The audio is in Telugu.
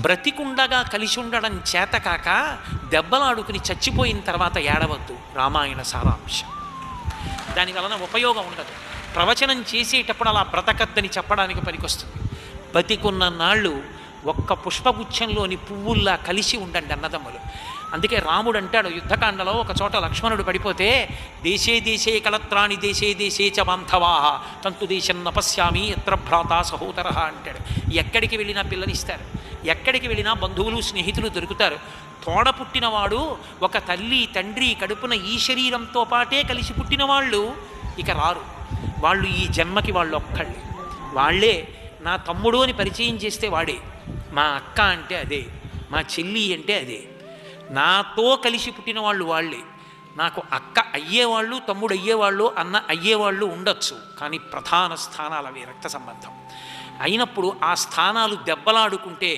బ్రతికుండగా కలిసి ఉండడం చేతకాక దెబ్బలాడుకుని చచ్చిపోయిన తర్వాత ఏడవద్దు. రామాయణ సారాంశం. దానివలన ఉపయోగం ఉండదు. ప్రవచనం చేసేటప్పుడు అలా బ్రతకద్దని చెప్పడానికి పనికొస్తుంది. బతికున్న నాళ్ళు ఒక్క పుష్పగుచ్చంలోని పువ్వుల్లా కలిసి ఉండండి అన్నదమ్ములు. అందుకే రాముడు అంటాడు యుద్ధకాండలో, ఒక చోట లక్ష్మణుడు పడిపోతే, దేశే దేశే కలత్రాణి దేశే దేశే చ బాంధవాహ తంతు దేశం నపశ్యామి ఎత్ర భ్రాత సహోదర అంటాడు. ఎక్కడికి వెళ్ళినా పిల్లనిస్తారు, ఎక్కడికి వెళ్ళినా బంధువులు స్నేహితులు దొరుకుతారు. తోడ పుట్టినవాడు, ఒక తల్లి తండ్రి కడుపున ఈ శరీరంతో పాటే కలిసి పుట్టిన వాళ్ళు ఇక రారు. వాళ్ళు ఈ జన్మకి వాళ్ళు ఒక్కళ్ళే. వాళ్ళే నా తమ్ముడు అని పరిచయం చేస్తే వాడే, మా అక్క అంటే అదే, మా చెల్లి అంటే అదే. నాతో కలిసి పుట్టిన వాళ్ళు వాళ్ళే. నాకు అక్క అయ్యేవాళ్ళు, తమ్ముడు అయ్యేవాళ్ళు, అన్న అయ్యేవాళ్ళు ఉండొచ్చు, కానీ ప్రధాన స్థానాలు అవి రక్త సంబంధం అయినప్పుడు ఆ స్థానాలు దెబ్బలాడుకుంటే